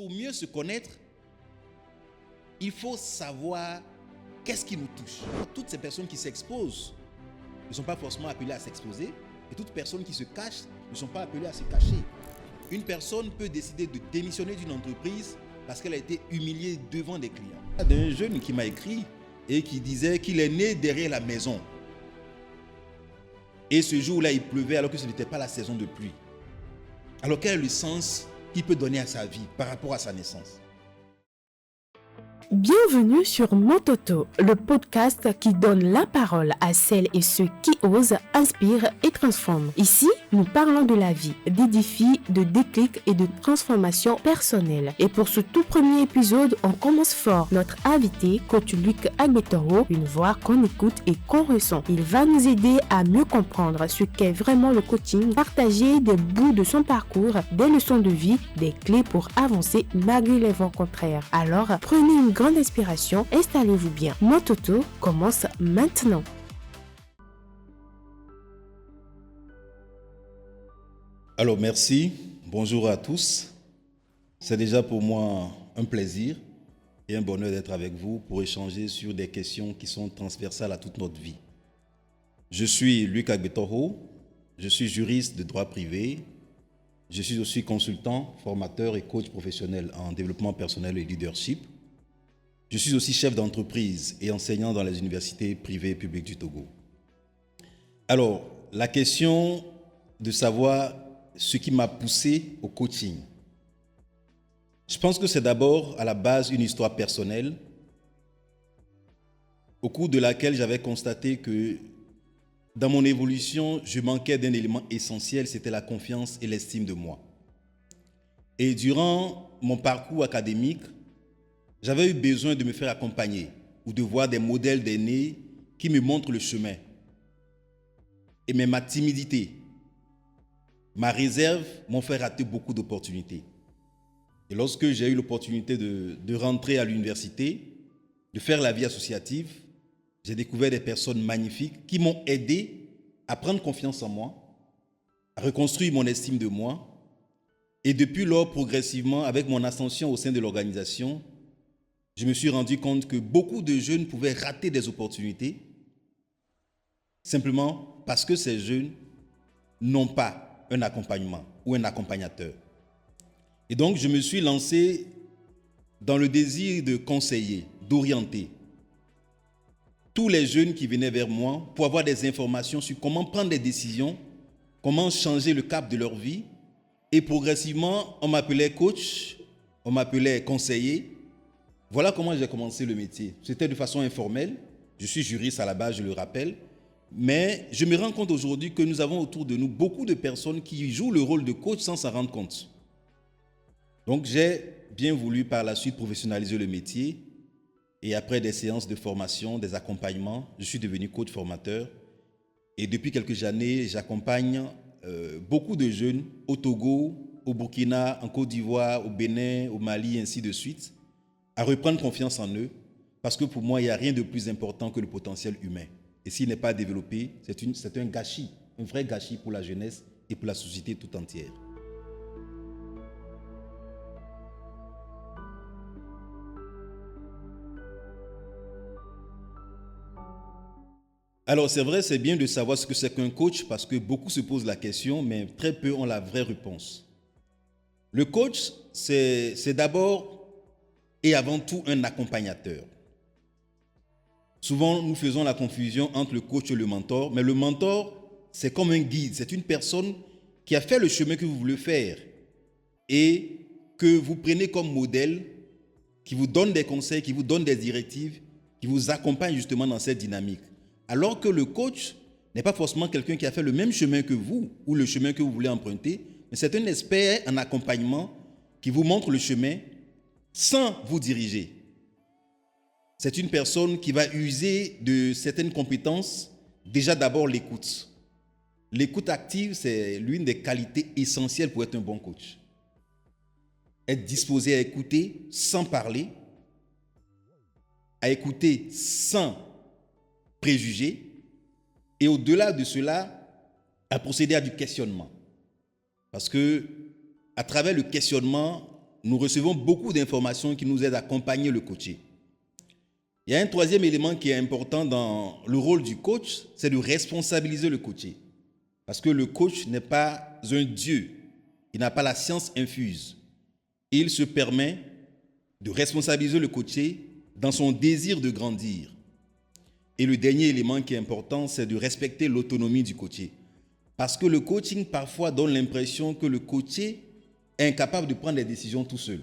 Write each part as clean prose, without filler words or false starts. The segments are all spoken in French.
Pour mieux se connaître, il faut savoir qu'est-ce qui nous touche. Toutes ces personnes qui s'exposent ne sont pas forcément appelées à s'exposer, et toutes personnes qui se cachent ne sont pas appelées à se cacher. Une personne peut décider de démissionner d'une entreprise parce qu'elle a été humiliée devant des clients. Il y a un jeune qui m'a écrit et qui disait qu'il est né derrière la maison. Et ce jour-là, il pleuvait alors que ce n'était pas la saison de pluie. Alors quel est le sens qu'il peut donner à sa vie par rapport à sa naissance? Bienvenue sur Mototo, le podcast qui donne la parole à celles et ceux qui osent, inspirent et transforment. Ici, nous parlons de la vie, des défis, de déclics et de transformations personnelles. Et pour ce tout premier épisode, on commence fort. Notre invité, coach Luc Agbetoro, une voix qu'on écoute et qu'on ressent. Il va nous aider à mieux comprendre ce qu'est vraiment le coaching, partager des bouts de son parcours, des leçons de vie, des clés pour avancer malgré les vents contraires. Alors, prenez une grande inspiration, installez-vous bien. Mototo commence maintenant. Alors merci, bonjour à tous. C'est déjà pour moi un plaisir et un bonheur d'être avec vous pour échanger sur des questions qui sont transversales à toute notre vie. Je suis Luc Agbetoro, je suis juriste de droit privé, je suis aussi consultant, formateur et coach professionnel en développement personnel et leadership. Je suis aussi chef d'entreprise et enseignant dans les universités privées et publiques du Togo. Alors, la question de savoir ce qui m'a poussé au coaching. Je pense que c'est d'abord à la base une histoire personnelle au cours de laquelle j'avais constaté que dans mon évolution, je manquais d'un élément essentiel, c'était la confiance et l'estime de moi. Et durant mon parcours académique, j'avais eu besoin de me faire accompagner ou de voir des modèles d'aînés qui me montrent le chemin. Et mais ma timidité, ma réserve m'ont fait rater beaucoup d'opportunités. Et lorsque j'ai eu l'opportunité de rentrer à l'université, de faire la vie associative, j'ai découvert des personnes magnifiques qui m'ont aidé à prendre confiance en moi, à reconstruire mon estime de moi. Et depuis lors, progressivement, avec mon ascension au sein de l'organisation, je me suis rendu compte que beaucoup de jeunes pouvaient rater des opportunités simplement parce que ces jeunes n'ont pas un accompagnement ou un accompagnateur. Et donc, je me suis lancé dans le désir de conseiller, d'orienter tous les jeunes qui venaient vers moi pour avoir des informations sur comment prendre des décisions, comment changer le cap de leur vie. Et progressivement, on m'appelait coach, on m'appelait conseiller. Voilà comment j'ai commencé le métier. C'était de façon informelle. Je suis juriste à la base, je le rappelle. Mais je me rends compte aujourd'hui que nous avons autour de nous beaucoup de personnes qui jouent le rôle de coach sans s'en rendre compte. Donc j'ai bien voulu par la suite professionnaliser le métier. Et après des séances de formation, des accompagnements, je suis devenu coach formateur. Et depuis quelques années, j'accompagne beaucoup de jeunes au Togo, au Burkina, en Côte d'Ivoire, au Bénin, au Mali, ainsi de suite, à reprendre confiance en eux, parce que pour moi, il n'y a rien de plus important que le potentiel humain. Et s'il n'est pas développé, c'est un gâchis, un vrai gâchis pour la jeunesse et pour la société tout entière. Alors c'est vrai, c'est bien de savoir ce que c'est qu'un coach, parce que beaucoup se posent la question, mais très peu ont la vraie réponse. Le coach, c'est d'abord et avant tout un accompagnateur. Souvent, nous faisons la confusion entre le coach et le mentor, mais le mentor, c'est comme un guide, c'est une personne qui a fait le chemin que vous voulez faire et que vous prenez comme modèle, qui vous donne des conseils, qui vous donne des directives, qui vous accompagne justement dans cette dynamique. Alors que le coach n'est pas forcément quelqu'un qui a fait le même chemin que vous ou le chemin que vous voulez emprunter, mais c'est un expert en accompagnement qui vous montre le chemin sans vous diriger. C'est une personne qui va user de certaines compétences, déjà d'abord l'écoute. L'écoute active, c'est l'une des qualités essentielles pour être un bon coach. Être disposé à écouter sans parler, à écouter sans préjugés, et au-delà de cela, à procéder à du questionnement. Parce que à travers le questionnement, nous recevons beaucoup d'informations qui nous aident à accompagner le coaché. Il y a un troisième élément qui est important dans le rôle du coach, c'est de responsabiliser le coaché. Parce que le coach n'est pas un dieu, il n'a pas la science infuse. Il se permet de responsabiliser le coaché dans son désir de grandir. Et le dernier élément qui est important, c'est de respecter l'autonomie du coaché. Parce que le coaching parfois donne l'impression que le coaché est incapable de prendre des décisions tout seul.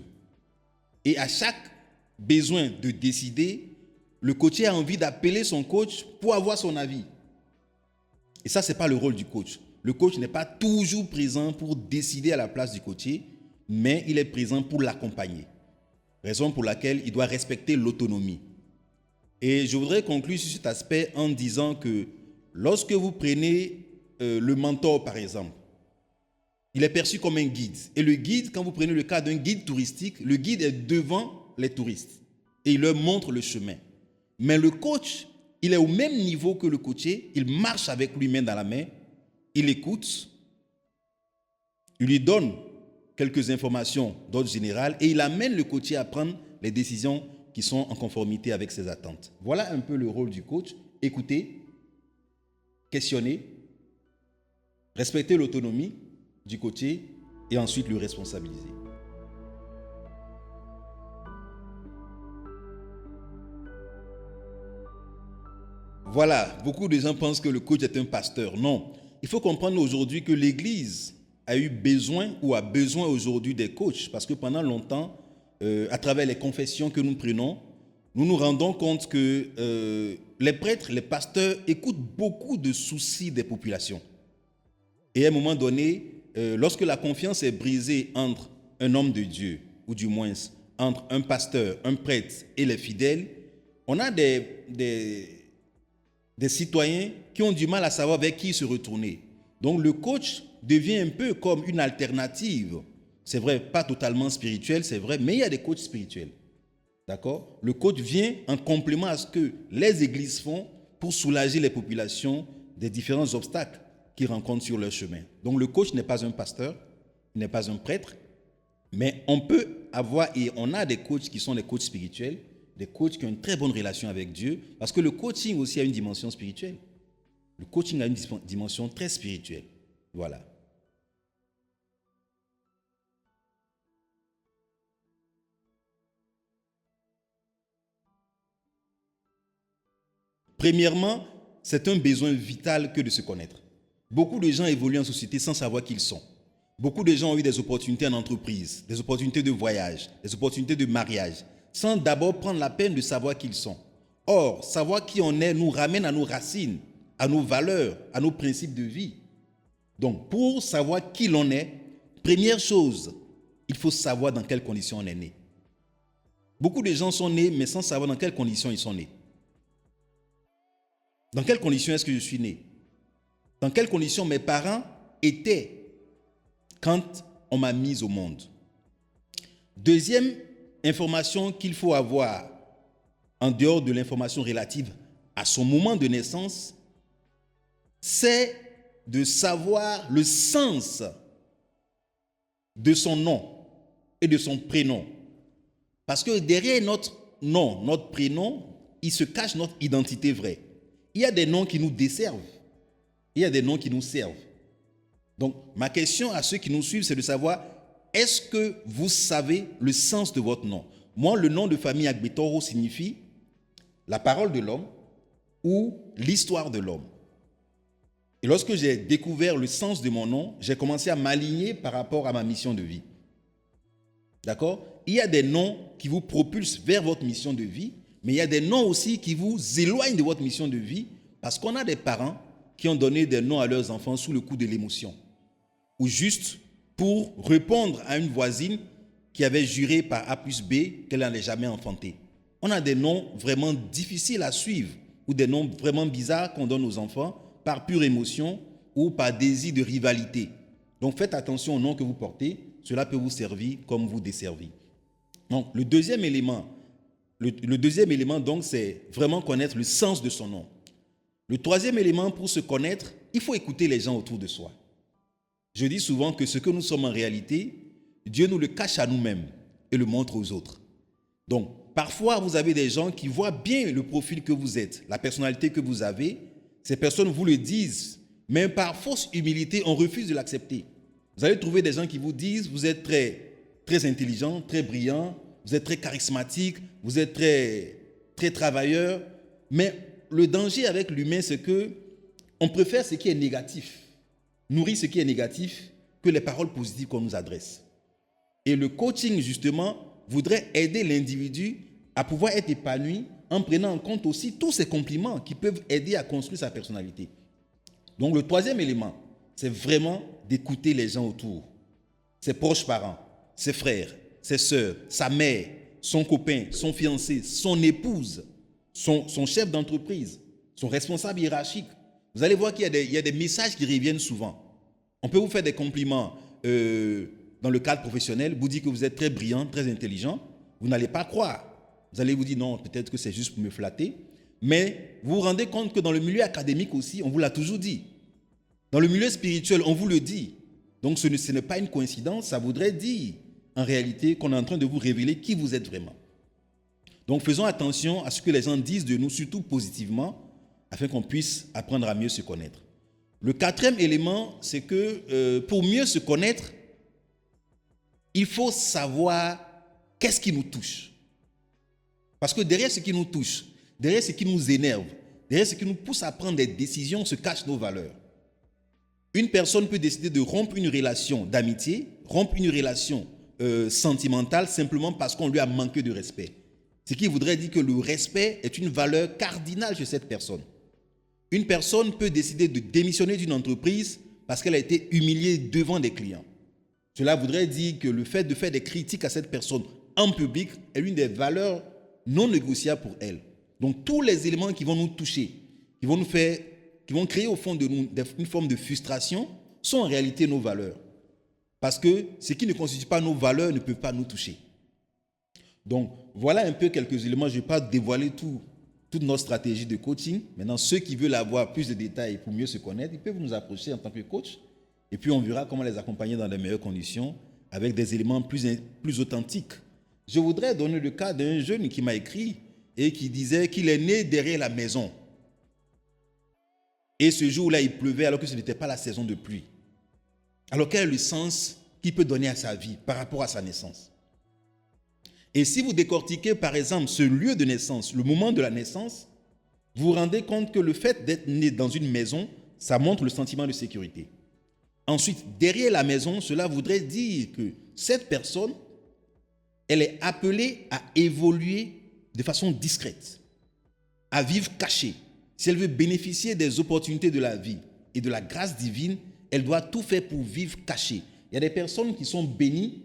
Et à chaque besoin de décider, le coaché a envie d'appeler son coach pour avoir son avis. Et ça, ce n'est pas le rôle du coach. Le coach n'est pas toujours présent pour décider à la place du coaché, mais il est présent pour l'accompagner. Raison pour laquelle il doit respecter l'autonomie. Et je voudrais conclure sur cet aspect en disant que lorsque vous prenez le mentor, par exemple, il est perçu comme un guide. Et le guide, quand vous prenez le cas d'un guide touristique, le guide est devant les touristes et il leur montre le chemin. Mais le coach, il est au même niveau que le coaché, il marche avec lui main dans la main, il écoute, il lui donne quelques informations d'ordre général et il amène le coaché à prendre les décisions qui sont en conformité avec ses attentes. Voilà un peu le rôle du coach. Écouter, questionner, respecter l'autonomie du coaché et ensuite le responsabiliser. Voilà, beaucoup de gens pensent que le coach est un pasteur. Non, il faut comprendre aujourd'hui que l'Église a eu besoin ou a besoin aujourd'hui des coachs parce que pendant longtemps, à travers les confessions que nous prenons, nous nous rendons compte que les prêtres, les pasteurs écoutent beaucoup de soucis des populations. Et à un moment donné, lorsque la confiance est brisée entre un homme de Dieu, ou du moins entre un pasteur, un prêtre et les fidèles, on a des citoyens qui ont du mal à savoir vers qui se retourner. Donc le coach devient un peu comme une alternative. C'est vrai, pas totalement spirituel, c'est vrai, mais il y a des coachs spirituels. D'accord ? Le coach vient en complément à ce que les églises font pour soulager les populations des différents obstacles qu'ils rencontrent sur leur chemin. Donc le coach n'est pas un pasteur, il n'est pas un prêtre, mais on peut avoir, et on a des coachs qui sont des coachs spirituels, des coachs qui ont une très bonne relation avec Dieu, parce que le coaching aussi a une dimension spirituelle. Le coaching a une dimension très spirituelle. Voilà. Premièrement, c'est un besoin vital que de se connaître. Beaucoup de gens évoluent en société sans savoir qui ils sont. Beaucoup de gens ont eu des opportunités en entreprise, des opportunités de voyage, des opportunités de mariage, sans d'abord prendre la peine de savoir qui ils sont. Or, savoir qui on est nous ramène à nos racines, à nos valeurs, à nos principes de vie. Donc, pour savoir qui l'on est, première chose, il faut savoir dans quelles conditions on est né. Beaucoup de gens sont nés, mais sans savoir dans quelles conditions ils sont nés. Dans quelles conditions est-ce que je suis né? Dans quelles conditions mes parents étaient quand on m'a mis au monde? Deuxième information qu'il faut avoir, en dehors de l'information relative à son moment de naissance, c'est de savoir le sens de son nom et de son prénom. Parce que derrière notre nom, notre prénom, il se cache notre identité vraie. Il y a des noms qui nous desservent. Il y a des noms qui nous servent. Donc, ma question à ceux qui nous suivent, c'est de savoir, est-ce que vous savez le sens de votre nom? Moi, le nom de famille Agbetoro signifie la parole de l'homme ou l'histoire de l'homme. Et lorsque j'ai découvert le sens de mon nom, j'ai commencé à m'aligner par rapport à ma mission de vie. D'accord? Il y a des noms qui vous propulsent vers votre mission de vie, mais il y a des noms aussi qui vous éloignent de votre mission de vie parce qu'on a des parents qui ont donné des noms à leurs enfants sous le coup de l'émotion ou juste pour répondre à une voisine qui avait juré par A plus B qu'elle n'allait jamais enfanter. On a des noms vraiment difficiles à suivre ou des noms vraiment bizarres qu'on donne aux enfants par pure émotion ou par désir de rivalité. Donc faites attention au nom que vous portez, cela peut vous servir comme vous desservir. Donc le deuxième élément, donc, c'est vraiment connaître le sens de son nom. Le troisième élément, pour se connaître, il faut écouter les gens autour de soi. Je dis souvent que ce que nous sommes en réalité, Dieu nous le cache à nous-mêmes. et le montrent aux autres. Donc, parfois, vous avez des gens qui voient bien le profil que vous êtes, la personnalité que vous avez. Ces personnes vous le disent, mais par fausse humilité, on refuse de l'accepter. Vous allez trouver des gens qui vous disent, vous êtes très, très intelligent, très brillant, vous êtes très charismatique, vous êtes très, très travailleur. Mais le danger avec l'humain, c'est que on préfère ce qui est négatif, nourrir ce qui est négatif, que les paroles positives qu'on nous adresse. Et le coaching, justement, voudrait aider l'individu à pouvoir être épanoui en prenant en compte aussi tous ces compliments qui peuvent aider à construire sa personnalité. Donc le troisième élément, c'est vraiment d'écouter les gens autour. Ses proches parents, ses frères, ses sœurs, sa mère, son copain, son fiancé, son épouse, son chef d'entreprise, son responsable hiérarchique. Vous allez voir qu'il y a des messages qui reviennent souvent. On peut vous faire des compliments dans le cadre professionnel, vous dire que vous êtes très brillant, très intelligent. Vous n'allez pas croire. Vous allez vous dire non, peut-être que c'est juste pour me flatter. Mais vous vous rendez compte que dans le milieu académique aussi, on vous l'a toujours dit. Dans le milieu spirituel, on vous le dit. Donc ce n'est pas une coïncidence, ça voudrait dire en réalité qu'on est en train de vous révéler qui vous êtes vraiment. Donc faisons attention à ce que les gens disent de nous, surtout positivement, afin qu'on puisse apprendre à mieux se connaître. Le quatrième élément, c'est que pour mieux se connaître, il faut savoir qu'est-ce qui nous touche. Parce que derrière ce qui nous touche, derrière ce qui nous énerve, derrière ce qui nous pousse à prendre des décisions, se cachent nos valeurs. Une personne peut décider de rompre une relation d'amitié, rompre une relation sentimentale simplement parce qu'on lui a manqué de respect. Ce qui voudrait dire que le respect est une valeur cardinale chez cette personne. Une personne peut décider de démissionner d'une entreprise parce qu'elle a été humiliée devant des clients. Cela voudrait dire que le fait de faire des critiques à cette personne en public est l'une des valeurs non négociables pour elle. Donc tous les éléments qui vont nous toucher, qui vont créer au fond de nous une forme de frustration, sont en réalité nos valeurs. Parce que ce qui ne constitue pas nos valeurs ne peut pas nous toucher. Donc voilà un peu quelques éléments. Je ne vais pas dévoiler toute notre stratégie de coaching. Maintenant, ceux qui veulent avoir plus de détails pour mieux se connaître, ils peuvent nous approcher en tant que coach. Et puis on verra comment les accompagner dans les meilleures conditions avec des éléments plus authentiques. Je voudrais donner le cas d'un jeune qui m'a écrit et qui disait qu'il est né derrière la maison. Et ce jour-là, il pleuvait alors que ce n'était pas la saison de pluie. Alors quel est le sens qu'il peut donner à sa vie par rapport à sa naissance? Et si vous décortiquez par exemple ce lieu de naissance, le moment de la naissance, vous vous rendez compte que le fait d'être né dans une maison, ça montre le sentiment de sécurité. Ensuite, derrière la maison, cela voudrait dire que cette personne, elle est appelée à évoluer de façon discrète, à vivre cachée. Si elle veut bénéficier des opportunités de la vie et de la grâce divine, elle doit tout faire pour vivre cachée. Il y a des personnes qui sont bénies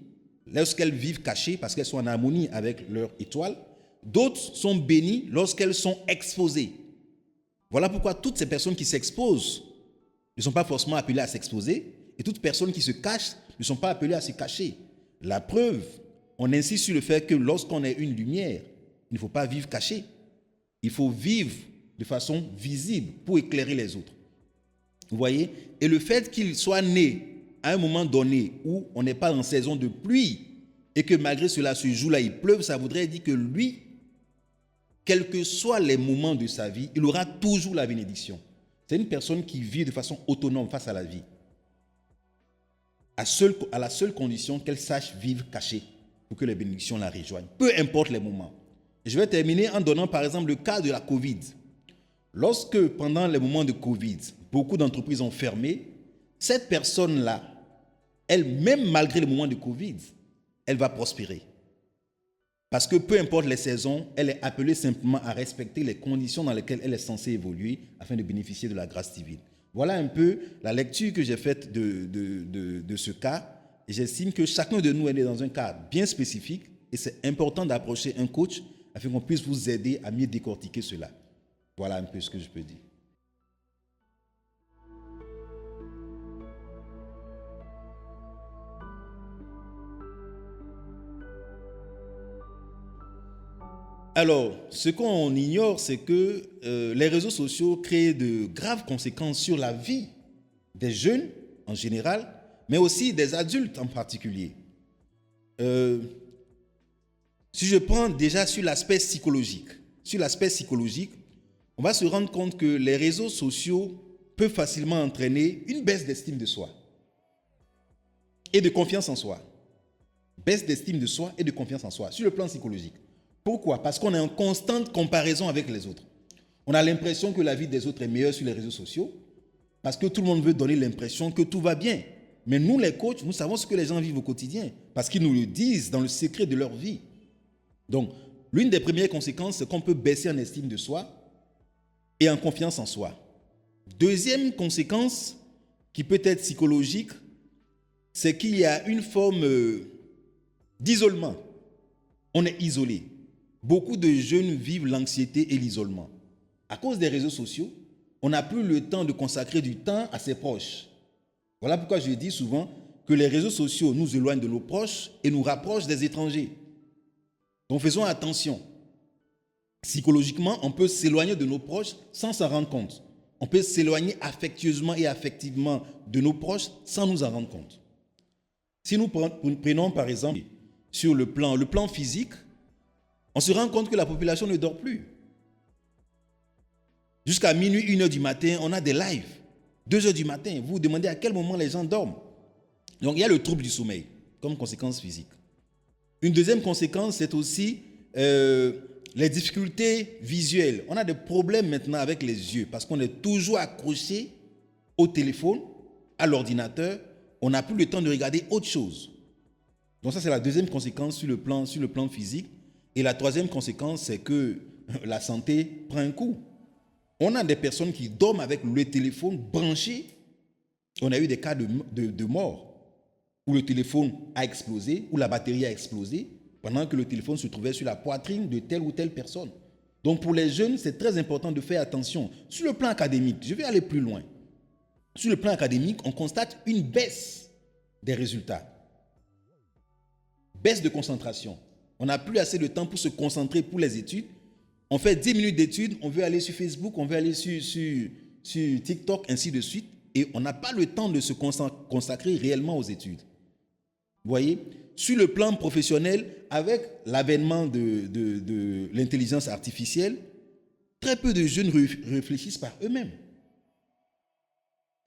lorsqu'elles vivent cachées parce qu'elles sont en harmonie avec leur étoile. D'autres sont bénies lorsqu'elles sont exposées. Voilà pourquoi toutes ces personnes qui s'exposent ne sont pas forcément appelées à s'exposer et toutes personnes qui se cachent ne sont pas appelées à se cacher. La preuve, on insiste sur le fait que lorsqu'on est une lumière, il ne faut pas vivre caché. Il faut vivre de façon visible pour éclairer les autres. Vous voyez? Et le fait qu'il soit né à un moment donné où on n'est pas en saison de pluie et que malgré cela, ce jour-là, il pleuve, ça voudrait dire que lui, quels que soient les moments de sa vie, il aura toujours la bénédiction. C'est une personne qui vit de façon autonome face à la vie. À la seule condition qu'elle sache vivre cachée pour que les bénédictions la rejoignent. Peu importe les moments. Et je vais terminer en donnant par exemple le cas de la Covid. Lorsque pendant les moments de Covid, beaucoup d'entreprises ont fermé, cette personne-là, elle, même malgré le moment de Covid, elle va prospérer. Parce que peu importe les saisons, elle est appelée simplement à respecter les conditions dans lesquelles elle est censée évoluer afin de bénéficier de la grâce divine. Voilà un peu la lecture que j'ai faite de ce cas. Et j'estime que chacun de nous est né dans un cas bien spécifique et c'est important d'approcher un coach afin qu'on puisse vous aider à mieux décortiquer cela. Voilà un peu ce que je peux dire. Alors, ce qu'on ignore, c'est que les réseaux sociaux créent de graves conséquences sur la vie des jeunes en général, mais aussi des adultes en particulier. Si je prends déjà sur l'aspect psychologique, on va se rendre compte que les réseaux sociaux peuvent facilement entraîner une baisse d'estime de soi et de confiance en soi. Baisse d'estime de soi et de confiance en soi sur le plan psychologique. Pourquoi? Parce qu'on est en constante comparaison avec les autres. On a l'impression que la vie des autres est meilleure sur les réseaux sociaux parce que tout le monde veut donner l'impression que tout va bien. Mais nous, les coachs, nous savons ce que les gens vivent au quotidien parce qu'ils nous le disent dans le secret de leur vie. Donc, l'une des premières conséquences, c'est qu'on peut baisser en estime de soi et en confiance en soi. Deuxième conséquence, qui peut être psychologique, c'est qu'il y a une forme d'isolement. On est isolé. Beaucoup de jeunes vivent l'anxiété et l'isolement. À cause des réseaux sociaux, on n'a plus le temps de consacrer du temps à ses proches. Voilà pourquoi je dis souvent que les réseaux sociaux nous éloignent de nos proches et nous rapprochent des étrangers. Donc faisons attention. Psychologiquement, on peut s'éloigner de nos proches sans s'en rendre compte. On peut s'éloigner affectueusement et affectivement de nos proches sans nous en rendre compte. Si nous prenons par exemple sur le plan physique, on se rend compte que la population ne dort plus. Jusqu'à minuit, 1h du matin, on a des lives. 2h du matin, vous vous demandez à quel moment les gens dorment. Donc il y a le trouble du sommeil comme conséquence physique. Une deuxième conséquence, c'est aussi les difficultés visuelles. On a des problèmes maintenant avec les yeux parce qu'on est toujours accroché au téléphone, à l'ordinateur. On n'a plus le temps de regarder autre chose. Donc ça, c'est la deuxième conséquence sur le plan physique. Et la troisième conséquence, c'est que la santé prend un coup. On a des personnes qui dorment avec le téléphone branché. On a eu des cas de mort où le téléphone a explosé, où la batterie a explosé, pendant que le téléphone se trouvait sur la poitrine de telle ou telle personne. Donc pour les jeunes, c'est très important de faire attention. Sur le plan académique, je vais aller plus loin. Sur le plan académique, on constate une baisse des résultats. Baisse de concentration. On n'a plus assez de temps pour se concentrer pour les études. On fait 10 minutes d'études, on veut aller sur Facebook, on veut aller sur TikTok, ainsi de suite. Et on n'a pas le temps de se consacrer réellement aux études. Vous voyez? Sur le plan professionnel, avec l'avènement de l'intelligence artificielle, très peu de jeunes réfléchissent par eux-mêmes.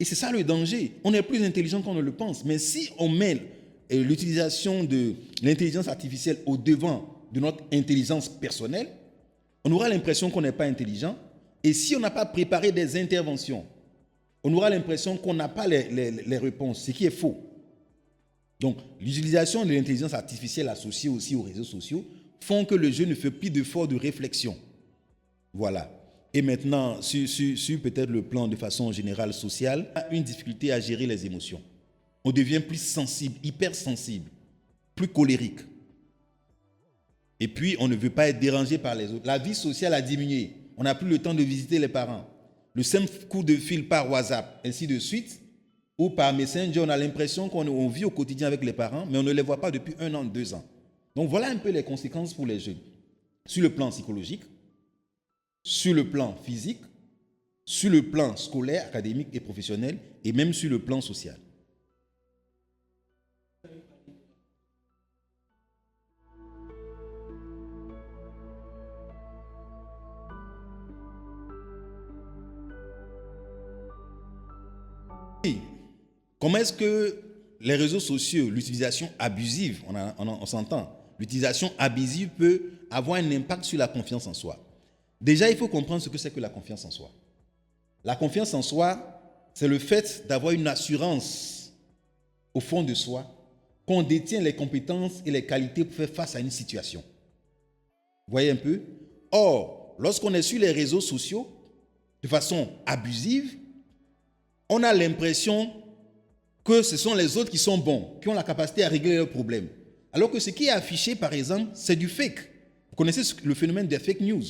Et c'est ça le danger. On est plus intelligent qu'on ne le pense. Mais si on met l'utilisation de l'intelligence artificielle au devant de notre intelligence personnelle, on aura l'impression qu'on n'est pas intelligent. Et si on n'a pas préparé des interventions, on aura l'impression qu'on n'a pas les réponses, ce qui est faux. Donc, l'utilisation de l'intelligence artificielle associée aussi aux réseaux sociaux font que le jeune ne fait plus d'efforts de réflexion. Voilà. Et maintenant, sur peut-être le plan de façon générale sociale, on a une difficulté à gérer les émotions. On devient plus sensible, hypersensible, plus colérique. Et puis, on ne veut pas être dérangé par les autres. La vie sociale a diminué. On n'a plus le temps de visiter les parents. Le simple coup de fil par WhatsApp, ainsi de suite, ou par Messenger, on a l'impression qu'on vit au quotidien avec les parents, mais on ne les voit pas depuis 1 an, 2 ans. Donc voilà un peu les conséquences pour les jeunes. Sur le plan psychologique, sur le plan physique, sur le plan scolaire, académique et professionnel, et même sur le plan social. Comment est-ce que les réseaux sociaux, l'utilisation abusive, on s'entend, l'utilisation abusive peut avoir un impact sur la confiance en soi? Déjà, il faut comprendre ce que c'est que la confiance en soi. La confiance en soi, c'est le fait d'avoir une assurance au fond de soi qu'on détient les compétences et les qualités pour faire face à une situation. Vous voyez un peu? Or, lorsqu'on est sur les réseaux sociaux, de façon abusive, on a l'impression que ce sont les autres qui sont bons, qui ont la capacité à régler leurs problèmes. Alors que ce qui est affiché, par exemple, c'est du fake. Vous connaissez le phénomène des fake news.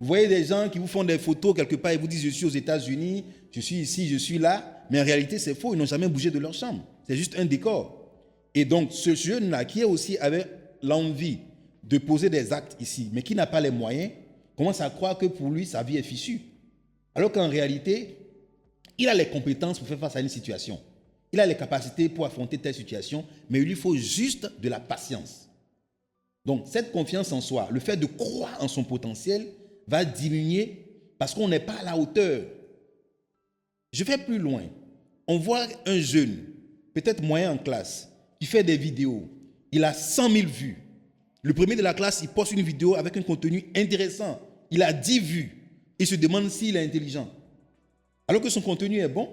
Vous voyez des gens qui vous font des photos quelque part et vous disent « je suis aux États-Unis, je suis ici, je suis là ». Mais en réalité, c'est faux. Ils n'ont jamais bougé de leur chambre. C'est juste un décor. Et donc, ce jeune-là, qui est aussi avec l'envie de poser des actes ici, mais qui n'a pas les moyens, commence à croire que pour lui, sa vie est fichue. Alors qu'en réalité, il a les compétences pour faire face à une situation. Il a les capacités pour affronter telle situation, mais il lui faut juste de la patience. Donc, cette confiance en soi, le fait de croire en son potentiel va diminuer parce qu'on n'est pas à la hauteur. Je vais plus loin. On voit un jeune, peut-être moyen en classe, qui fait des vidéos. Il a 100 000 vues. Le premier de la classe, il poste une vidéo avec un contenu intéressant. Il a 10 vues. Il se demande s'il est intelligent. Alors que son contenu est bon,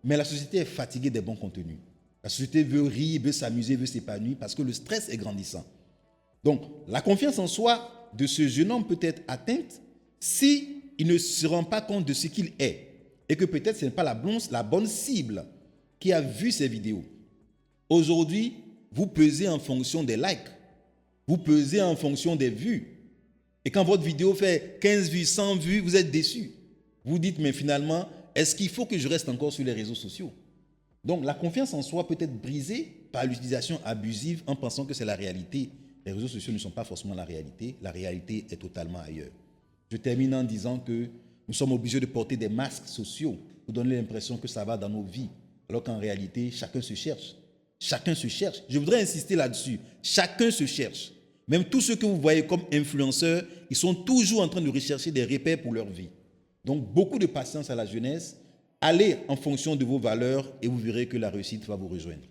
mais la société est fatiguée des bons contenus. La société veut rire, veut s'amuser, veut s'épanouir parce que le stress est grandissant. Donc, la confiance en soi de ce jeune homme peut être atteinte si il ne se rend pas compte de ce qu'il est et que peut-être ce n'est pas la bonne cible qui a vu ces vidéos. Aujourd'hui, vous pesez en fonction des likes, vous pesez en fonction des vues. Et quand votre vidéo fait 15 vues, 100 vues, vous êtes déçu. Vous dites, mais finalement, est-ce qu'il faut que je reste encore sur les réseaux sociaux? Donc, la confiance en soi peut être brisée par l'utilisation abusive en pensant que c'est la réalité. Les réseaux sociaux ne sont pas forcément la réalité est totalement ailleurs. Je termine en disant que nous sommes obligés de porter des masques sociaux pour donner l'impression que ça va dans nos vies, alors qu'en réalité, chacun se cherche. Chacun se cherche. Je voudrais insister là-dessus. Chacun se cherche. Même tous ceux que vous voyez comme influenceurs, ils sont toujours en train de rechercher des repères pour leur vie. Donc, beaucoup de patience à la jeunesse. Allez en fonction de vos valeurs et vous verrez que la réussite va vous rejoindre.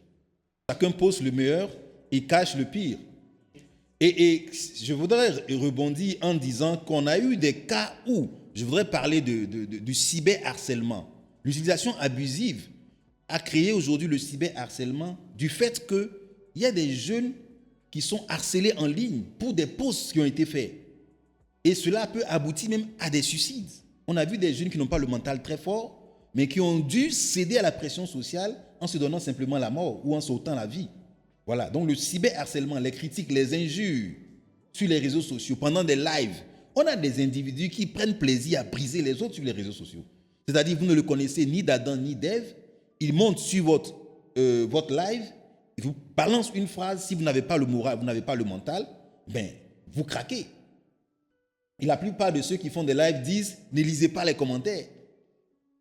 Chacun pose le meilleur et cache le pire. Et je voudrais rebondir en disant qu'on a eu des cas où, je voudrais parler du cyberharcèlement. L'utilisation abusive a créé aujourd'hui le cyberharcèlement du fait qu'il y a des jeunes qui sont harcelés en ligne pour des posts qui ont été faits. Et cela peut aboutir même à des suicides. On a vu des jeunes qui n'ont pas le mental très fort, mais qui ont dû céder à la pression sociale en se donnant simplement la mort ou en sautant la vie. Voilà, donc le cyberharcèlement, les critiques, les injures sur les réseaux sociaux, pendant des lives, on a des individus qui prennent plaisir à briser les autres sur les réseaux sociaux. C'est-à-dire, vous ne le connaissez ni d'Adam ni d'Ève, ils montent sur votre live, ils vous balancent une phrase, si vous n'avez pas le moral, vous n'avez pas le mental, ben, vous craquez. Et la plupart de ceux qui font des lives disent, ne lisez pas les commentaires.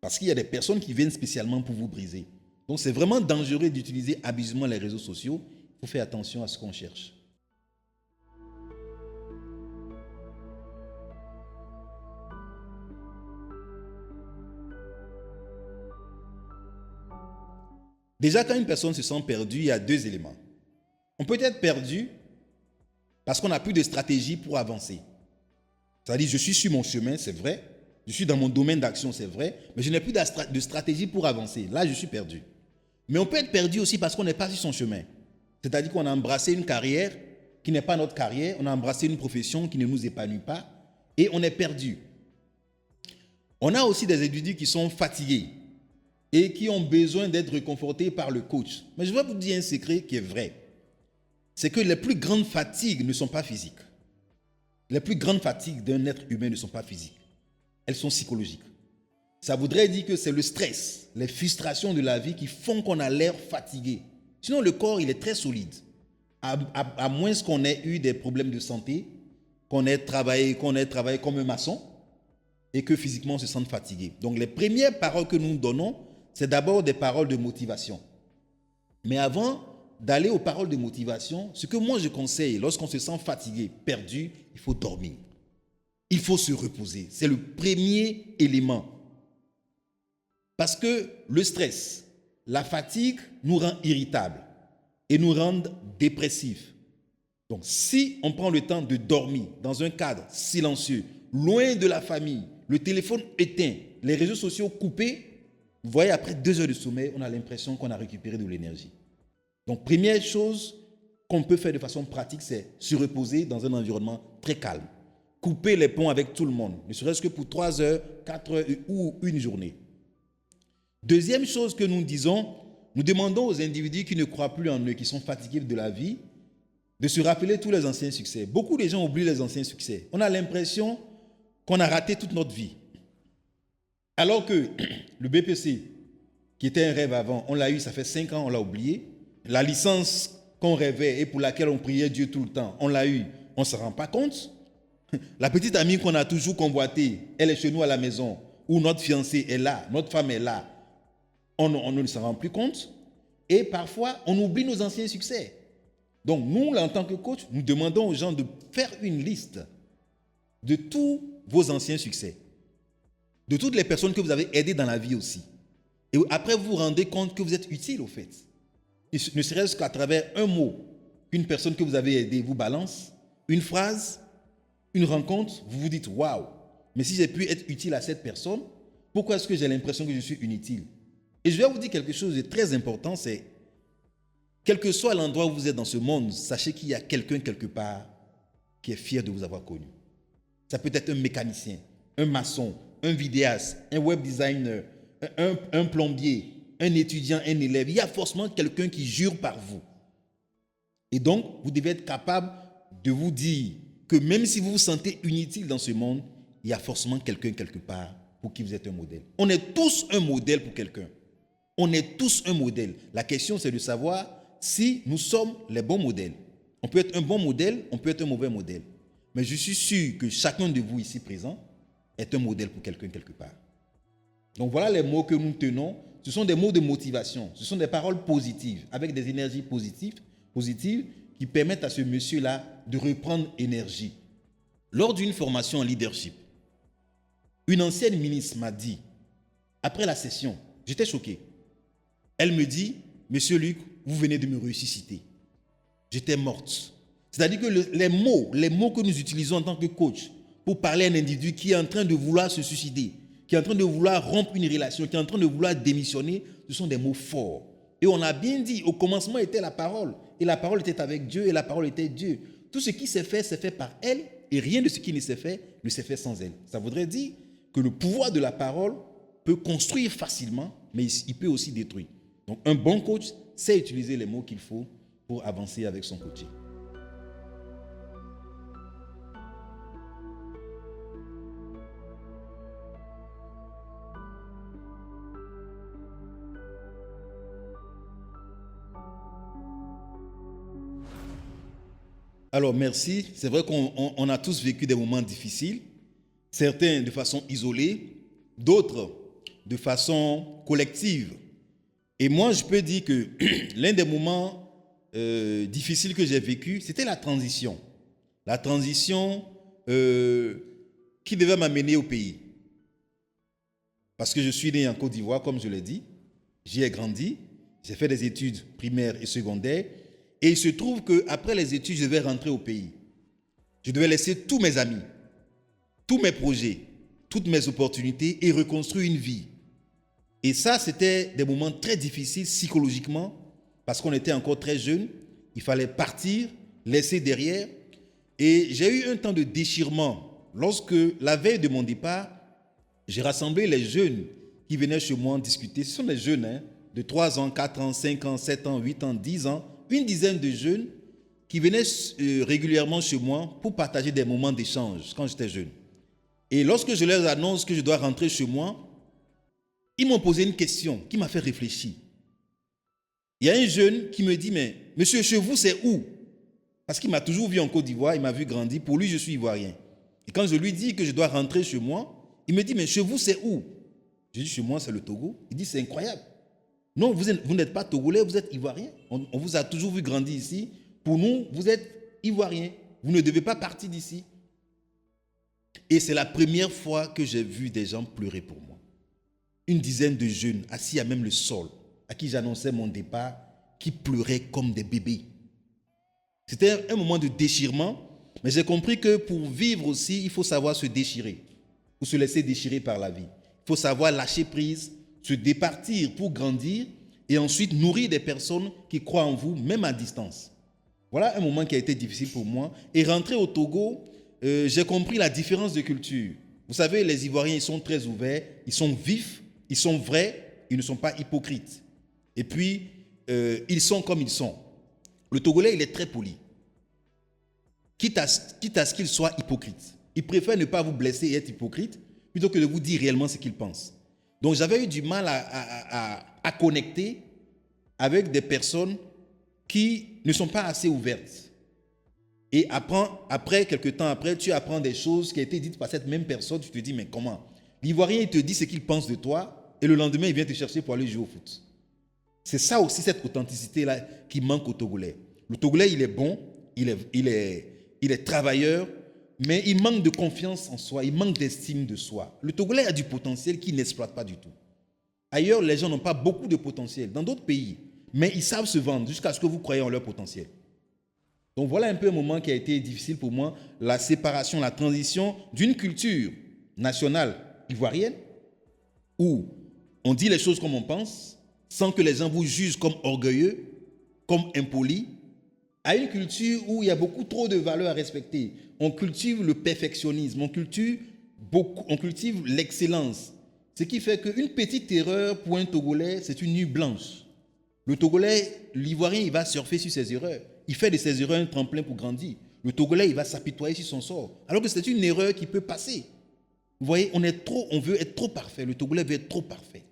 Parce qu'il y a des personnes qui viennent spécialement pour vous briser. Donc, c'est vraiment dangereux d'utiliser abusivement les réseaux sociaux. Il faut faire attention à ce qu'on cherche. Déjà, quand une personne se sent perdue, il y a deux éléments. On peut être perdu parce qu'on n'a plus de stratégie pour avancer. C'est-à-dire, je suis sur mon chemin, c'est vrai. Je suis dans mon domaine d'action, c'est vrai. Mais je n'ai plus de stratégie pour avancer. Là, je suis perdu. Mais on peut être perdu aussi parce qu'on n'est pas sur son chemin. C'est-à-dire qu'on a embrassé une carrière qui n'est pas notre carrière. On a embrassé une profession qui ne nous épanouit pas. Et on est perdu. On a aussi des individus qui sont fatigués et qui ont besoin d'être réconfortés par le coach. Mais je vais vous dire un secret qui est vrai. C'est que les plus grandes fatigues ne sont pas physiques. Les plus grandes fatigues d'un être humain ne sont pas physiques. Elles sont psychologiques. Ça voudrait dire que c'est le stress, les frustrations de la vie qui font qu'on a l'air fatigué. Sinon, le corps, il est très solide. À moins qu'on ait eu des problèmes de santé, qu'on ait travaillé comme un maçon et que physiquement on se sente fatigué. Donc, les premières paroles que nous donnons, c'est d'abord des paroles de motivation. Mais avant d'aller aux paroles de motivation, ce que moi je conseille, lorsqu'on se sent fatigué, perdu, il faut dormir. Il faut se reposer. C'est le premier élément. Parce que le stress, la fatigue nous rend irritables et nous rendent dépressifs. Donc, si on prend le temps de dormir dans un cadre silencieux, loin de la famille, le téléphone éteint, les réseaux sociaux coupés, vous voyez, après 2 heures de sommeil, on a l'impression qu'on a récupéré de l'énergie. Donc, première chose qu'on peut faire de façon pratique, c'est se reposer dans un environnement très calme. Couper les ponts avec tout le monde, ne serait-ce que pour 3 heures, 4 heures ou une journée. Deuxième chose que nous disons, nous demandons aux individus qui ne croient plus en eux, qui sont fatigués de la vie, de se rappeler tous les anciens succès. Beaucoup de gens oublient les anciens succès. On a l'impression qu'on a raté toute notre vie. Alors que le BPC, qui était un rêve avant, on l'a eu, ça fait 5 ans, on l'a oublié. La licence qu'on rêvait et pour laquelle on priait Dieu tout le temps, on l'a eu, on ne se rend pas compte. La petite amie qu'on a toujours convoitée, elle est chez nous à la maison, où notre fiancé est là, notre femme est là. On ne s'en rend plus compte. Et parfois, on oublie nos anciens succès. Donc nous, là, en tant que coach, nous demandons aux gens de faire une liste de tous vos anciens succès, de toutes les personnes que vous avez aidées dans la vie aussi. Et après, vous vous rendez compte que vous êtes utile au fait. Ne serait-ce qu'à travers un mot qu'une personne que vous avez aidée vous balance, une phrase, une rencontre, vous vous dites « Waouh, mais si j'ai pu être utile à cette personne, pourquoi est-ce que j'ai l'impression que je suis inutile ?» Et je vais vous dire quelque chose de très important, c'est quel que soit l'endroit où vous êtes dans ce monde, sachez qu'il y a quelqu'un quelque part qui est fier de vous avoir connu. Ça peut être un mécanicien, un maçon, un vidéaste, un web designer, un plombier, un étudiant, un élève. Il y a forcément quelqu'un qui jure par vous. Et donc, vous devez être capable de vous dire que même si vous vous sentez inutile dans ce monde, il y a forcément quelqu'un quelque part pour qui vous êtes un modèle. On est tous un modèle pour quelqu'un. On est tous un modèle. La question, c'est de savoir si nous sommes les bons modèles. On peut être un bon modèle, on peut être un mauvais modèle. Mais je suis sûr que chacun de vous ici présent est un modèle pour quelqu'un quelque part. Donc voilà les mots que nous tenons. Ce sont des mots de motivation. Ce sont des paroles positives, avec des énergies positives qui permettent à ce monsieur-là de reprendre énergie. Lors d'une formation en leadership, une ancienne ministre m'a dit, après la session, j'étais choqué. Elle me dit, « Monsieur Luc, vous venez de me ressusciter. » J'étais morte. C'est-à-dire que les mots que nous utilisons en tant que coach pour parler à un individu qui est en train de vouloir se suicider, qui est en train de vouloir rompre une relation, qui est en train de vouloir démissionner, ce sont des mots forts. Et on a bien dit, au commencement était la parole. Et la parole était avec Dieu et la parole était Dieu. Tout ce qui s'est fait par elle et rien de ce qui ne s'est fait sans elle. Ça voudrait dire que le pouvoir de la parole peut construire facilement, mais il peut aussi détruire. Donc un bon coach sait utiliser les mots qu'il faut pour avancer avec son coaching. Alors merci, c'est vrai qu'on a tous vécu des moments difficiles, certains de façon isolée, d'autres de façon collective. Et moi, je peux dire que l'un des moments difficiles que j'ai vécu, c'était la transition. La transition qui devait m'amener au pays. Parce que je suis né en Côte d'Ivoire, comme je l'ai dit, j'y ai grandi, j'ai fait des études primaires et secondaires, et il se trouve qu'après les études, je devais rentrer au pays. Je devais laisser tous mes amis, tous mes projets, toutes mes opportunités et reconstruire une vie. Et ça, c'était des moments très difficiles psychologiquement parce qu'on était encore très jeunes. Il fallait partir, laisser derrière. Et j'ai eu un temps de déchirement lorsque, la veille de mon départ, j'ai rassemblé les jeunes qui venaient chez moi discuter. Ce sont des jeunes de 3 ans, 4 ans, 5 ans, 7 ans, 8 ans, 10 ans. Une dizaine de jeunes qui venaient régulièrement chez moi pour partager des moments d'échange quand j'étais jeune. Et lorsque je leur annonce que je dois rentrer chez moi, ils m'ont posé une question qui m'a fait réfléchir. Il y a un jeune qui me dit, mais monsieur, chez vous, c'est où? Parce qu'il m'a toujours vu en Côte d'Ivoire, il m'a vu grandir. Pour lui, je suis ivoirien. Et quand je lui dis que je dois rentrer chez moi, il me dit, mais chez vous, c'est où? Je dis, chez moi, c'est le Togo. Il dit, c'est incroyable. Non, vous n'êtes pas togolais, vous êtes ivoirien. On vous a toujours vu grandir ici. Pour nous, vous êtes ivoirien. Vous ne devez pas partir d'ici. Et c'est la première fois que j'ai vu des gens pleurer pour moi. Une dizaine de jeunes assis à même le sol, à qui j'annonçais mon départ, qui pleuraient comme des bébés. C'était un moment de déchirement, mais j'ai compris que pour vivre aussi, il faut savoir se déchirer ou se laisser déchirer par la vie. Il faut savoir lâcher prise, se départir pour grandir et ensuite nourrir des personnes qui croient en vous, même à distance. Voilà un moment qui a été difficile pour moi. Et rentrer au Togo, j'ai compris la différence de culture. Vous savez, les Ivoiriens, ils sont très ouverts, ils sont vifs, ils sont vrais, ils ne sont pas hypocrites. Et puis, ils sont comme ils sont. Le Togolais, il est très poli. Quitte à ce qu'il soit hypocrite. Il préfère ne pas vous blesser et être hypocrite plutôt que de vous dire réellement ce qu'il pense. Donc, j'avais eu du mal à connecter avec des personnes qui ne sont pas assez ouvertes. Et après, quelques temps après, tu apprends des choses qui ont été dites par cette même personne. Tu te dis, mais comment? L'Ivoirien, il te dit ce qu'il pense de toi et le lendemain, il vient te chercher pour aller jouer au foot. C'est ça aussi, cette authenticité-là qui manque aux Togolais. Le Togolais, il est bon, il est travailleur, mais il manque de confiance en soi, il manque d'estime de soi. Le Togolais a du potentiel qu'il n'exploite pas du tout. Ailleurs, les gens n'ont pas beaucoup de potentiel, dans d'autres pays, mais ils savent se vendre jusqu'à ce que vous croyez en leur potentiel. Donc voilà un peu un moment qui a été difficile pour moi, la séparation, la transition d'une culture nationale ivoirienne, où on dit les choses comme on pense, sans que les gens vous jugent comme orgueilleux, comme impolis, à une culture où il y a beaucoup trop de valeurs à respecter. On cultive le perfectionnisme, on cultive l'excellence. Ce qui fait qu'une petite erreur pour un Togolais, c'est une nuit blanche. Le Togolais, l'Ivoirien, il va surfer sur ses erreurs. Il fait de ses erreurs un tremplin pour grandir. Le Togolais, il va s'apitoyer sur son sort. Alors que c'est une erreur qui peut passer. Vous voyez, on veut être trop parfait. Le Togolais veut être trop parfait.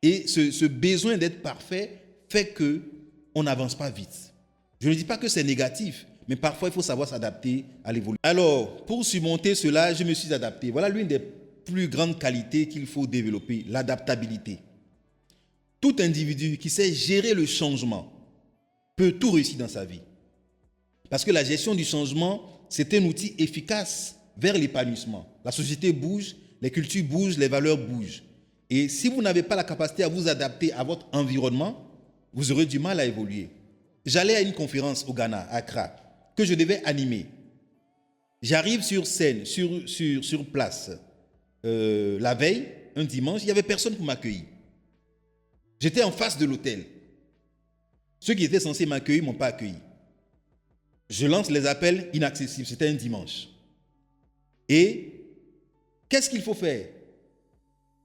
Et ce besoin d'être parfait fait qu'on n'avance pas vite. Je ne dis pas que c'est négatif, mais parfois il faut savoir s'adapter à l'évolution. Alors, pour surmonter cela, je me suis adapté. Voilà l'une des plus grandes qualités qu'il faut développer, l'adaptabilité. Tout individu qui sait gérer le changement peut tout réussir dans sa vie. Parce que la gestion du changement, c'est un outil efficace vers l'épanouissement. La société bouge, les cultures bougent, les valeurs bougent. Et si vous n'avez pas la capacité à vous adapter à votre environnement, vous aurez du mal à évoluer. J'allais à une conférence au Ghana, à Accra, que je devais animer. J'arrive sur scène, sur place, la veille, un dimanche, il n'y avait personne pour m'accueillir. J'étais en face de l'hôtel. Ceux qui étaient censés m'accueillir ne m'ont pas accueilli. Je lance les appels inaccessibles, c'était un dimanche. Et qu'est-ce qu'il faut faire?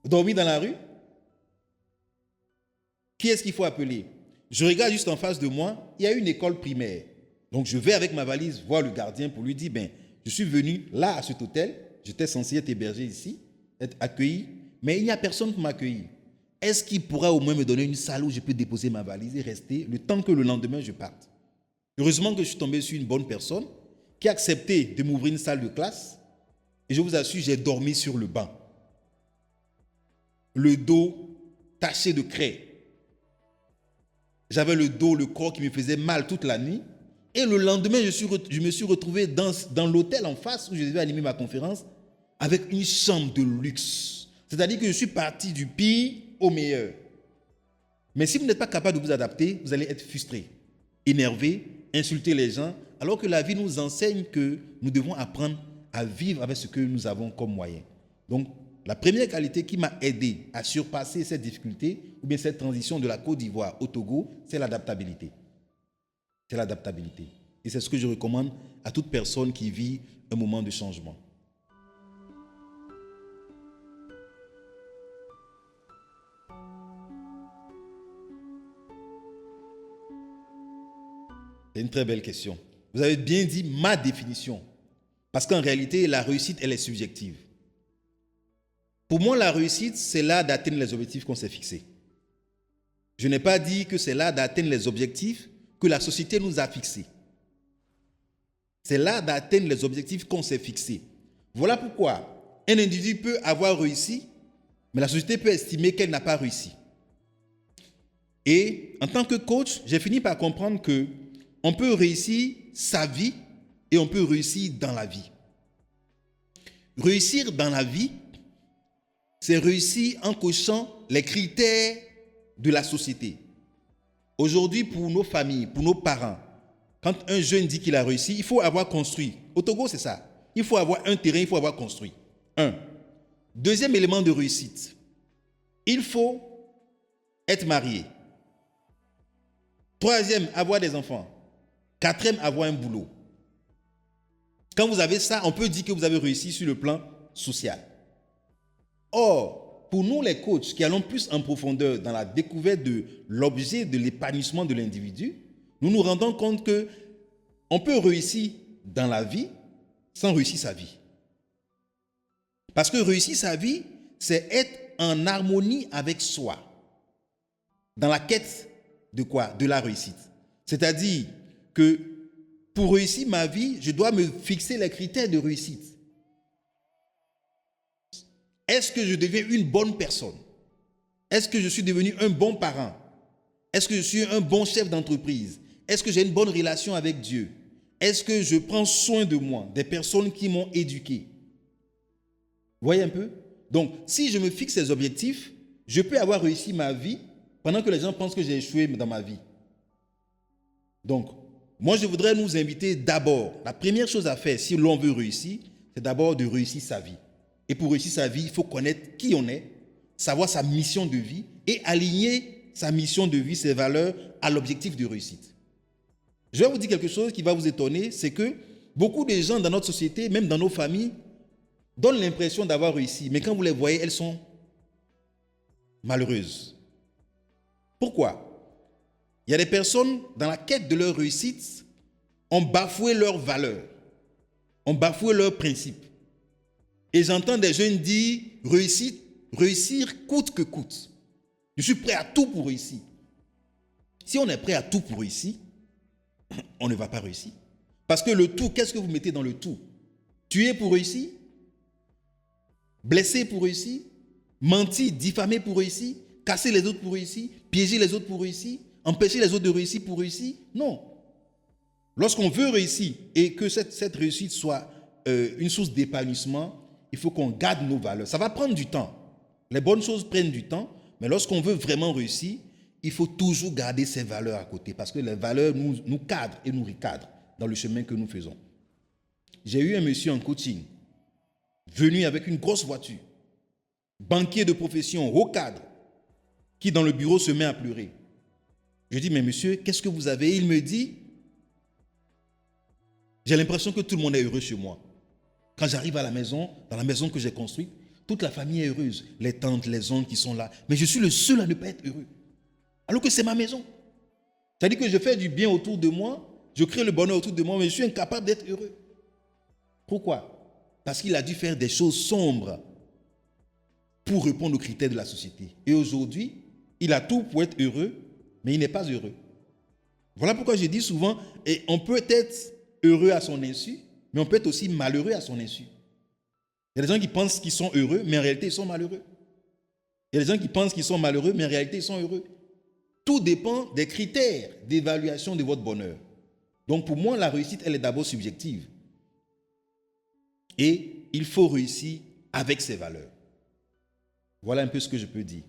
Dormir dans la rue? Qui est-ce qu'il faut appeler? Je regarde juste en face de moi, il y a une école primaire. Donc je vais avec ma valise voir le gardien pour lui dire, je suis venu là à cet hôtel, j'étais censé être hébergé ici, être accueilli, mais il n'y a personne pour m'accueillir. Est-ce qu'il pourra au moins me donner une salle où je peux déposer ma valise et rester le temps que le lendemain je parte? Heureusement que je suis tombé sur une bonne personne qui a accepté de m'ouvrir une salle de classe et je vous assure, j'ai dormi sur le banc. Le dos taché de craie. J'avais le dos, le corps qui me faisait mal toute la nuit. Et le lendemain, je me suis retrouvé dans l'hôtel en face où je devais animer ma conférence avec une chambre de luxe. C'est-à-dire que je suis parti du pire au meilleur. Mais si vous n'êtes pas capable de vous adapter, vous allez être frustré, énervé, insulter les gens, alors que la vie nous enseigne que nous devons apprendre à vivre avec ce que nous avons comme moyen. Donc, la première qualité qui m'a aidé à surpasser cette difficulté, ou bien cette transition de la Côte d'Ivoire au Togo, c'est l'adaptabilité. C'est l'adaptabilité. Et c'est ce que je recommande à toute personne qui vit un moment de changement. C'est une très belle question. Vous avez bien dit ma définition. Parce qu'en réalité, la réussite, elle est subjective. Pour moi, la réussite, c'est là d'atteindre les objectifs qu'on s'est fixés. Je n'ai pas dit que c'est là d'atteindre les objectifs que la société nous a fixés. C'est là d'atteindre les objectifs qu'on s'est fixés. Voilà pourquoi un individu peut avoir réussi, mais la société peut estimer qu'elle n'a pas réussi. Et en tant que coach, j'ai fini par comprendre qu'on peut réussir sa vie et on peut réussir dans la vie. Réussir dans la vie, c'est réussir en cochant les critères de la société. Aujourd'hui, pour nos familles, pour nos parents, quand un jeune dit qu'il a réussi, il faut avoir construit. Au Togo, c'est ça. Il faut avoir un terrain, il faut avoir construit. Un. Deuxième élément de réussite, il faut être marié. Troisième, avoir des enfants. Quatrième, avoir un boulot. Quand vous avez ça, on peut dire que vous avez réussi sur le plan social. Or, pour nous les coachs qui allons plus en profondeur dans la découverte de l'objet de l'épanouissement de l'individu, nous nous rendons compte qu'on peut réussir dans la vie sans réussir sa vie. Parce que réussir sa vie, c'est être en harmonie avec soi. Dans la quête de quoi? De la réussite. C'est-à-dire que pour réussir ma vie, je dois me fixer les critères de réussite. Est-ce que je deviens une bonne personne? Est-ce que je suis devenu un bon parent? Est-ce que je suis un bon chef d'entreprise? Est-ce que j'ai une bonne relation avec Dieu? Est-ce que je prends soin de moi, des personnes qui m'ont éduqué? Vous voyez un peu? Donc, si je me fixe ces objectifs, je peux avoir réussi ma vie pendant que les gens pensent que j'ai échoué dans ma vie. Donc, moi, je voudrais nous inviter d'abord, la première chose à faire si l'on veut réussir, c'est d'abord de réussir sa vie. Et pour réussir sa vie, il faut connaître qui on est, savoir sa mission de vie et aligner sa mission de vie, ses valeurs à l'objectif de réussite. Je vais vous dire quelque chose qui va vous étonner, c'est que beaucoup de gens dans notre société, même dans nos familles, donnent l'impression d'avoir réussi, mais quand vous les voyez, elles sont malheureuses. Pourquoi? Il y a des personnes, dans la quête de leur réussite, ont bafoué leurs valeurs, ont bafoué leurs principes. Et j'entends des jeunes dire, réussir coûte que coûte. Je suis prêt à tout pour réussir. Si on est prêt à tout pour réussir, on ne va pas réussir. Parce que le tout, qu'est-ce que vous mettez dans le tout? Tuer pour réussir? Blesser pour réussir? Mentir, diffamer pour réussir? Casser les autres pour réussir? Piéger les autres pour réussir? Empêcher les autres de réussir pour réussir? Non. Lorsqu'on veut réussir et que cette réussite soit une source d'épanouissement, il faut qu'on garde nos valeurs. Ça va prendre du temps. Les bonnes choses prennent du temps, mais lorsqu'on veut vraiment réussir, il faut toujours garder ces valeurs à côté parce que les valeurs nous cadrent et nous recadrent dans le chemin que nous faisons. J'ai eu un monsieur en coaching, venu avec une grosse voiture, banquier de profession, haut cadre, qui dans le bureau se met à pleurer. Je dis, mais monsieur, qu'est-ce que vous avez? Il me dit, j'ai l'impression que tout le monde est heureux chez moi. Quand j'arrive à la maison, dans la maison que j'ai construite, toute la famille est heureuse, les tantes, les oncles qui sont là, mais je suis le seul à ne pas être heureux. Alors que c'est ma maison. C'est-à-dire que je fais du bien autour de moi, je crée le bonheur autour de moi, mais je suis incapable d'être heureux. Pourquoi? Parce qu'il a dû faire des choses sombres pour répondre aux critères de la société. Et aujourd'hui, il a tout pour être heureux, mais il n'est pas heureux. Voilà pourquoi je dis souvent, et on peut être heureux à son insu, mais on peut être aussi malheureux à son insu. Il y a des gens qui pensent qu'ils sont heureux, mais en réalité, ils sont malheureux. Il y a des gens qui pensent qu'ils sont malheureux, mais en réalité, ils sont heureux. Tout dépend des critères d'évaluation de votre bonheur. Donc pour moi, la réussite, elle est d'abord subjective. Et il faut réussir avec ses valeurs. Voilà un peu ce que je peux dire.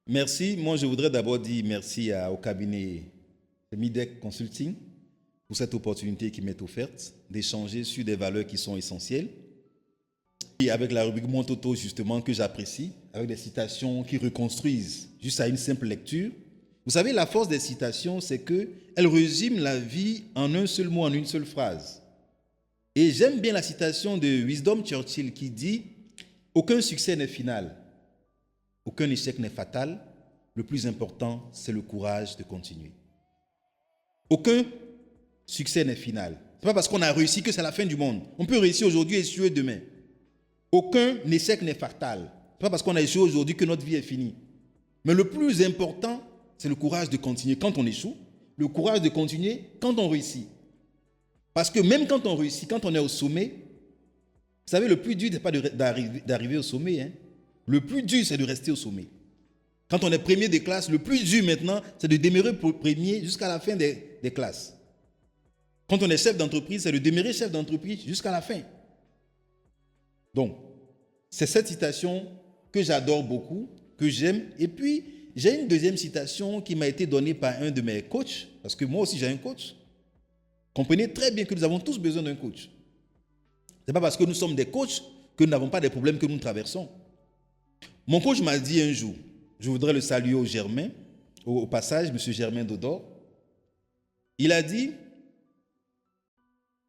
Merci. Moi, je voudrais d'abord dire merci au cabinet Midec Consulting pour cette opportunité qui m'est offerte d'échanger sur des valeurs qui sont essentielles. Et avec la rubrique Mon Toto, justement, que j'apprécie, avec des citations qui reconstruisent juste à une simple lecture. Vous savez, la force des citations, c'est qu'elles résument la vie en un seul mot, en une seule phrase. Et j'aime bien la citation de Winston Churchill qui dit « Aucun succès n'est final, aucun échec n'est fatal, le plus important, c'est le courage de continuer. » Aucun succès n'est final. Ce n'est pas parce qu'on a réussi que c'est la fin du monde. On peut réussir aujourd'hui et échouer demain. Aucun échec n'est fatal. Ce n'est pas parce qu'on a échoué aujourd'hui que notre vie est finie. Mais le plus important, c'est le courage de continuer quand on échoue, le courage de continuer quand on réussit. Parce que même quand on réussit, quand on est au sommet, vous savez, le plus dur n'est pas d'arriver au sommet. Hein. Le plus dur, c'est de rester au sommet. Quand on est premier des classes, le plus dur maintenant, c'est de demeurer premier jusqu'à la fin des classes. Quand on est chef d'entreprise, c'est de demeurer chef d'entreprise jusqu'à la fin. Donc, c'est cette citation que j'adore beaucoup, que j'aime. Et puis, j'ai une deuxième citation qui m'a été donnée par un de mes coachs, parce que moi aussi j'ai un coach. Comprenez très bien que nous avons tous besoin d'un coach. Ce n'est pas parce que nous sommes des coachs que nous n'avons pas des problèmes que nous traversons. Mon coach m'a dit un jour, je voudrais le saluer au Germain, au passage, M. Germain Dodor. Il a dit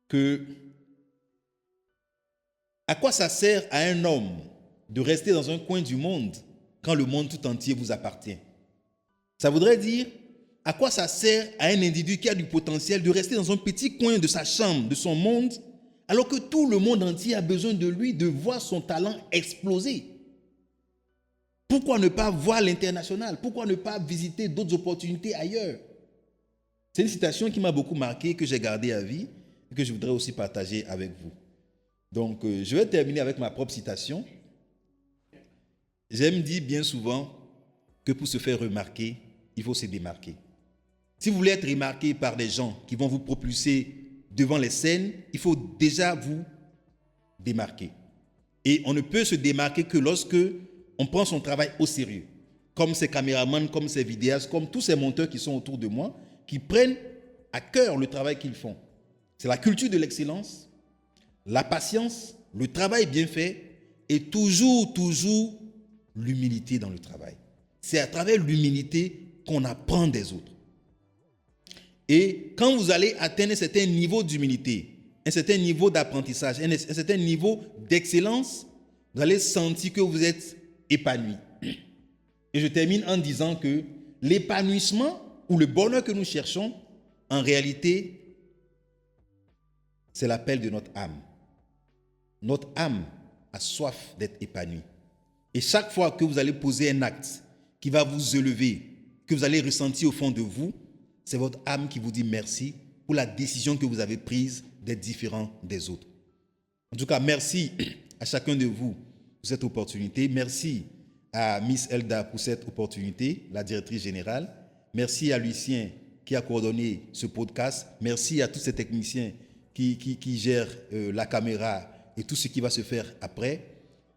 que à quoi ça sert à un homme de rester dans un coin du monde quand le monde tout entier vous appartient? Ça voudrait dire, à quoi ça sert à un individu qui a du potentiel de rester dans un petit coin de sa chambre, de son monde, alors que tout le monde entier a besoin de lui, de voir son talent exploser? Pourquoi ne pas voir l'international? Pourquoi ne pas visiter d'autres opportunités ailleurs? C'est une citation qui m'a beaucoup marqué, que j'ai gardée à vie. et que je voudrais aussi partager avec vous. Donc, je vais terminer avec ma propre citation. J'aime dire bien souvent que pour se faire remarquer, il faut se démarquer. Si vous voulez être remarqué par des gens qui vont vous propulser devant les scènes, il faut déjà vous démarquer. Et on ne peut se démarquer que lorsque on prend son travail au sérieux. Comme ces caméramans, comme ces vidéastes, comme tous ces monteurs qui sont autour de moi, qui prennent à cœur le travail qu'ils font. C'est la culture de l'excellence, la patience, le travail bien fait et toujours l'humilité dans le travail. C'est à travers l'humilité qu'on apprend des autres. Et quand vous allez atteindre un certain niveau d'humilité, un certain niveau d'apprentissage, un certain niveau d'excellence, vous allez sentir que vous êtes épanoui. Et je termine en disant que l'épanouissement ou le bonheur que nous cherchons, en réalité, c'est l'appel de notre âme. Notre âme a soif d'être épanouie. Et chaque fois que vous allez poser un acte qui va vous élever, que vous allez ressentir au fond de vous, c'est votre âme qui vous dit merci pour la décision que vous avez prise d'être différent des autres. En tout cas, merci à chacun de vous pour cette opportunité. Merci à Miss Elda pour cette opportunité, la directrice générale. Merci à Lucien qui a coordonné ce podcast. Merci à tous ces techniciens qui gèrent la caméra et tout ce qui va se faire après.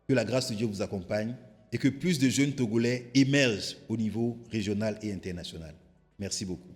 Que la grâce de Dieu vous accompagne et que plus de jeunes Togolais émergent au niveau régional et international. Merci beaucoup.